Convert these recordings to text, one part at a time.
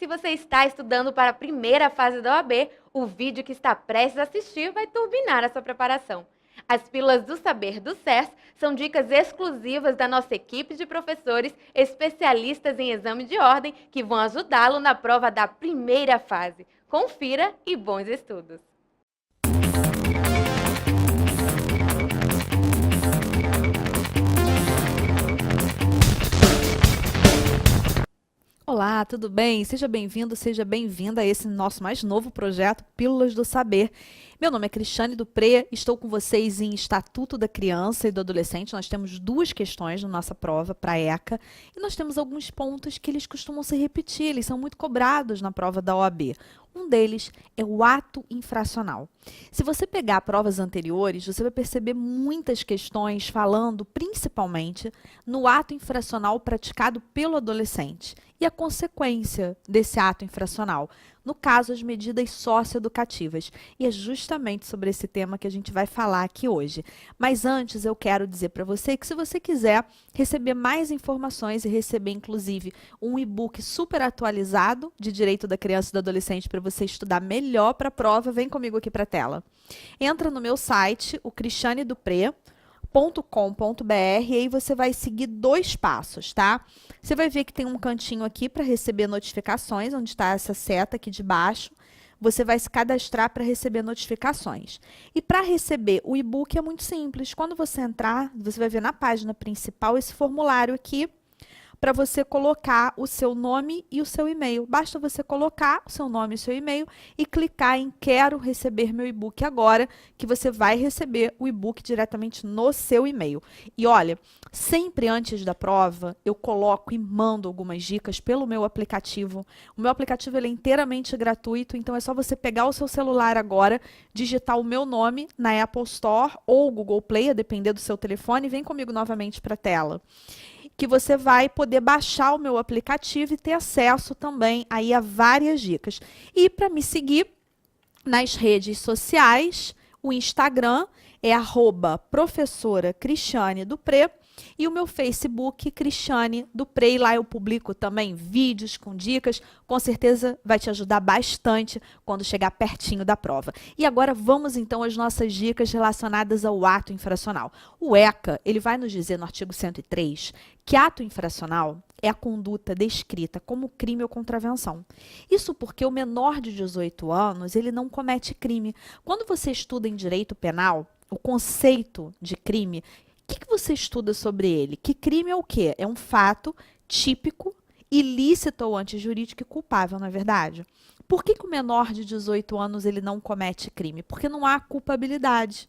Se você está estudando para a primeira fase da OAB, o vídeo que está prestes a assistir vai turbinar a sua preparação. As Pílulas do Saber do SES são dicas exclusivas da nossa equipe de professores especialistas em exame de ordem que vão ajudá-lo na prova da primeira fase. Confira e bons estudos! Olá, tudo bem? Seja bem-vindo, seja bem-vinda a esse nosso mais novo projeto, Pílulas do Saber. Meu nome é Cristiane Dupré, estou com vocês em Estatuto da Criança e do Adolescente. Nós temos duas questões na nossa prova para a ECA e nós temos alguns pontos que eles costumam se repetir, eles são muito cobrados na prova da OAB. Um deles é o ato infracional. Se você pegar provas anteriores, você vai perceber muitas questões falando principalmente no ato infracional praticado pelo adolescente e a consequência desse ato infracional. No caso, as medidas socioeducativas. E é justamente sobre esse tema que a gente vai falar aqui hoje. Mas antes, eu quero dizer para você que se você quiser receber mais informações e receber, inclusive, um e-book super atualizado de Direito da Criança e do Adolescente para você estudar melhor para a prova, vem comigo aqui para a tela. Entra no meu site, o cristianedupré.com.br, e aí você vai seguir dois passos, tá? Você vai ver que tem um cantinho aqui para receber notificações, onde está essa seta aqui de baixo. Você vai se cadastrar para receber notificações. E para receber o e-book é muito simples. Quando você entrar, você vai ver na página principal esse formulário aqui, para você colocar o seu nome e o seu e-mail. Basta você colocar o seu nome e o seu e-mail e clicar em Quero receber meu e-book agora, que você vai receber o e-book diretamente no seu e-mail. E olha, sempre antes da prova, eu coloco e mando algumas dicas pelo meu aplicativo. O meu aplicativo ele é inteiramente gratuito, então é só você pegar o seu celular agora, digitar o meu nome na Apple Store ou Google Play, a depender do seu telefone, e vem comigo novamente para a tela, que você vai poder baixar o meu aplicativo e ter acesso também aí a várias dicas. E para me seguir nas redes sociais, o Instagram é @professora Cristiane Dupré e o meu Facebook, Cristiane Dupré, e lá eu publico também vídeos com dicas, com certeza vai te ajudar bastante quando chegar pertinho da prova. E agora vamos então às nossas dicas relacionadas ao ato infracional. O ECA, ele vai nos dizer no artigo 103 que ato infracional é a conduta descrita como crime ou contravenção. Isso porque o menor de 18 anos, ele não comete crime. Quando você estuda em direito penal, o conceito de crime, o que você estuda sobre ele? Que crime é o quê? É um fato típico, ilícito ou antijurídico e culpável, não é verdade? Por que o menor de 18 anos ele não comete crime? Porque não há culpabilidade.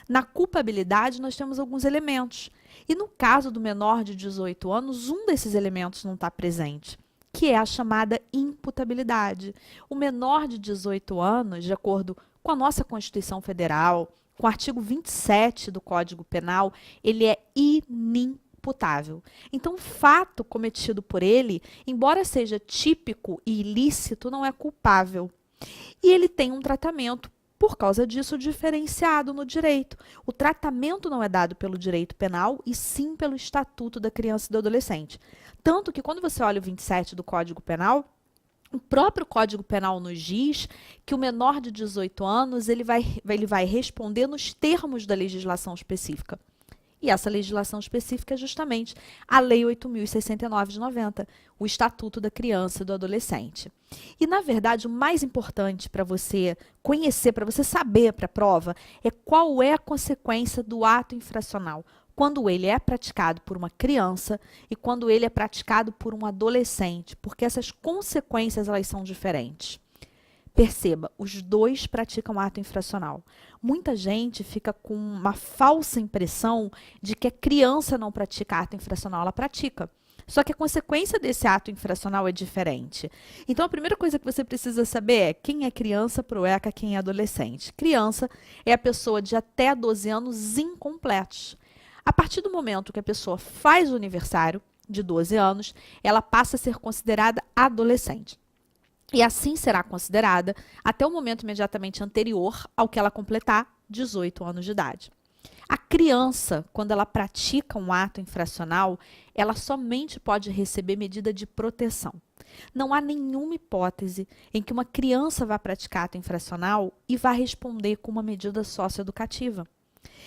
Na culpabilidade, nós temos alguns elementos. E no caso do menor de 18 anos, um desses elementos não está presente, que é a chamada imputabilidade. O menor de 18 anos, de acordo com a nossa Constituição Federal, com o artigo 27 do Código Penal, ele é inimputável. Então, o fato cometido por ele, embora seja típico e ilícito, não é culpável. E ele tem um tratamento, por causa disso, diferenciado no direito. O tratamento não é dado pelo direito penal, e sim pelo Estatuto da Criança e do Adolescente. Tanto que, quando você olha o 27 do Código Penal, o próprio Código Penal nos diz que o menor de 18 anos ele vai responder nos termos da legislação específica. E essa legislação específica é justamente a Lei 8.069 de 90, o Estatuto da Criança e do Adolescente. E, na verdade, o mais importante para você conhecer, para você saber para a prova, é qual é a consequência do ato infracional, quando ele é praticado por uma criança e quando ele é praticado por um adolescente, porque essas consequências elas são diferentes. Perceba, os dois praticam ato infracional. Muita gente fica com uma falsa impressão de que a criança não pratica ato infracional, ela pratica. Só que a consequência desse ato infracional é diferente. Então, a primeira coisa que você precisa saber é quem é criança para o ECA, quem é adolescente. Criança é a pessoa de até 12 anos incompletos. A partir do momento que a pessoa faz o aniversário de 12 anos, ela passa a ser considerada adolescente. E assim será considerada até o momento imediatamente anterior ao que ela completar 18 anos de idade. A criança, quando ela pratica um ato infracional, ela somente pode receber medida de proteção. Não há nenhuma hipótese em que uma criança vá praticar ato infracional e vá responder com uma medida socioeducativa.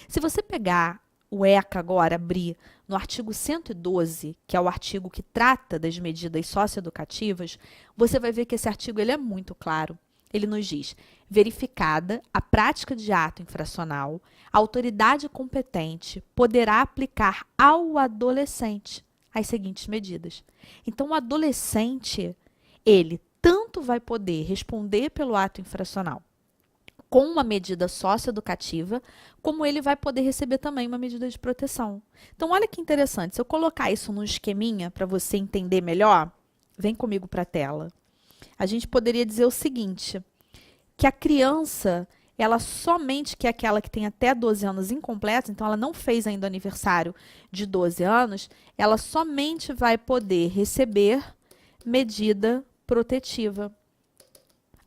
Se você pegar o ECA agora, abrir no artigo 112, que é o artigo que trata das medidas socioeducativas, você vai ver que esse artigo ele é muito claro. Ele nos diz: verificada a prática de ato infracional, a autoridade competente poderá aplicar ao adolescente as seguintes medidas. Então, o adolescente, ele tanto vai poder responder pelo ato infracional com uma medida socioeducativa, como ele vai poder receber também uma medida de proteção. Então, olha que interessante. Se eu colocar isso num esqueminha para você entender melhor, vem comigo para a tela. A gente poderia dizer o seguinte, que a criança, ela somente, que é aquela que tem até 12 anos incompletos, então ela não fez ainda o aniversário de 12 anos, ela somente vai poder receber medida protetiva.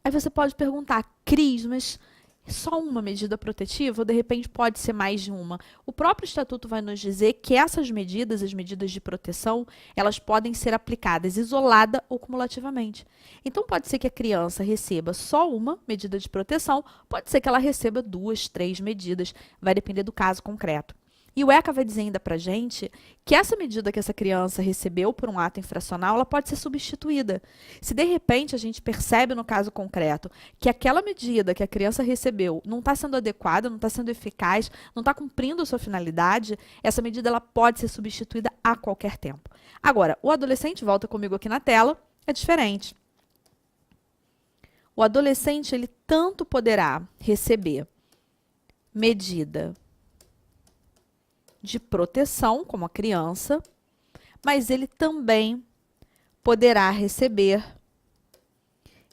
Aí você pode perguntar, Cris, mas só uma medida protetiva ou de repente pode ser mais de uma? O próprio estatuto vai nos dizer que essas medidas, as medidas de proteção, elas podem ser aplicadas isolada ou cumulativamente. Então pode ser que a criança receba só uma medida de proteção, pode ser que ela receba 2, 3 medidas, vai depender do caso concreto. E o ECA vai dizer ainda para a gente que essa medida que essa criança recebeu por um ato infracional, ela pode ser substituída. Se de repente a gente percebe no caso concreto que aquela medida que a criança recebeu não está sendo adequada, não está sendo eficaz, não está cumprindo a sua finalidade, essa medida ela pode ser substituída a qualquer tempo. Agora, o adolescente, volta comigo aqui na tela, é diferente. O adolescente, ele tanto poderá receber medida de proteção, como a criança, mas ele também poderá receber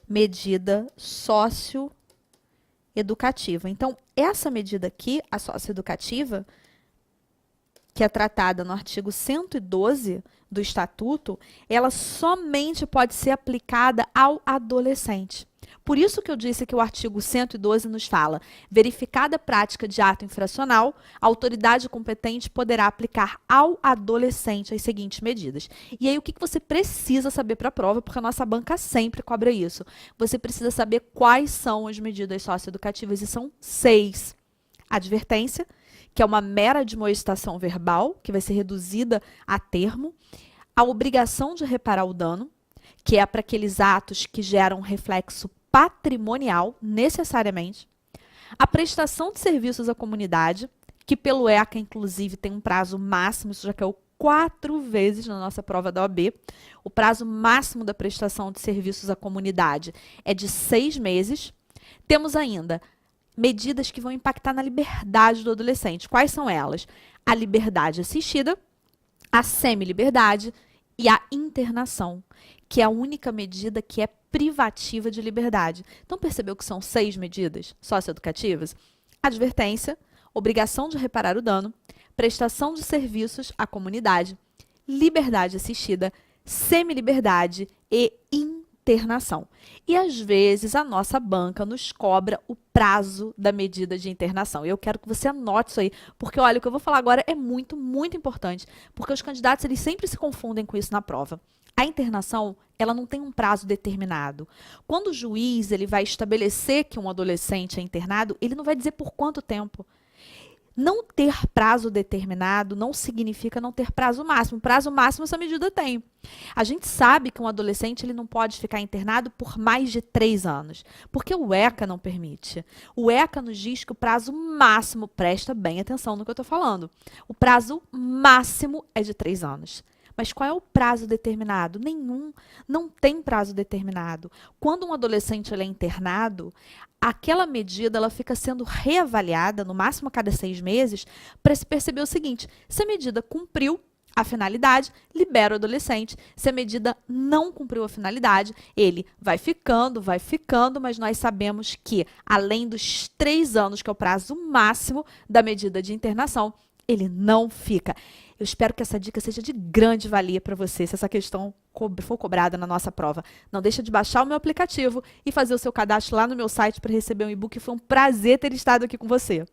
medida socioeducativa. Então, essa medida aqui, a socioeducativa, que é tratada no artigo 112 do Estatuto, ela somente pode ser aplicada ao adolescente. Por isso que eu disse que o artigo 112 nos fala: verificada a prática de ato infracional, a autoridade competente poderá aplicar ao adolescente as seguintes medidas. E aí, o que você precisa saber para a prova, porque a nossa banca sempre cobra isso. Você precisa saber quais são as medidas socioeducativas, e são 6. Advertência, que é uma mera admoestação verbal, que vai ser reduzida a termo. A obrigação de reparar o dano, que é para aqueles atos que geram reflexo patrimonial, necessariamente. A prestação de serviços à comunidade, que pelo ECA, inclusive, tem um prazo máximo, isso já caiu 4 vezes na nossa prova da OAB. O prazo máximo da prestação de serviços à comunidade é de 6 meses. Temos ainda medidas que vão impactar na liberdade do adolescente. Quais são elas? A liberdade assistida, a semi-liberdade e a internação, que é a única medida que é privativa de liberdade. Então, percebeu que são 6 medidas socioeducativas? Advertência, obrigação de reparar o dano, prestação de serviços à comunidade, liberdade assistida, semi-liberdade e internação. E, às vezes, a nossa banca nos cobra o prazo da medida de internação. E eu quero que você anote isso aí, porque, olha, o que eu vou falar agora é muito, muito importante, porque os candidatos, eles sempre se confundem com isso na prova. A internação, ela não tem um prazo determinado. Quando o juiz ele vai estabelecer que um adolescente é internado, ele não vai dizer por quanto tempo. Não ter prazo determinado não significa não ter prazo máximo. Prazo máximo essa medida tem. A gente sabe que um adolescente ele não pode ficar internado por mais de 3 anos, porque o ECA não permite. O ECA nos diz que o prazo máximo, presta bem atenção no que eu estou falando, o prazo máximo é de 3 anos. Mas qual é o prazo determinado? Nenhum. Não tem prazo determinado. Quando um adolescente ele é internado, aquela medida ela fica sendo reavaliada, no máximo a cada 6 meses, para se perceber o seguinte: se a medida cumpriu a finalidade, libera o adolescente. Se a medida não cumpriu a finalidade, ele vai ficando, mas nós sabemos que, além dos 3 anos, que é o prazo máximo da medida de internação, ele não fica. Eu espero que essa dica seja de grande valia para você, se essa questão for cobrada na nossa prova. Não deixa de baixar o meu aplicativo e fazer o seu cadastro lá no meu site para receber um e-book. Foi um prazer ter estado aqui com você.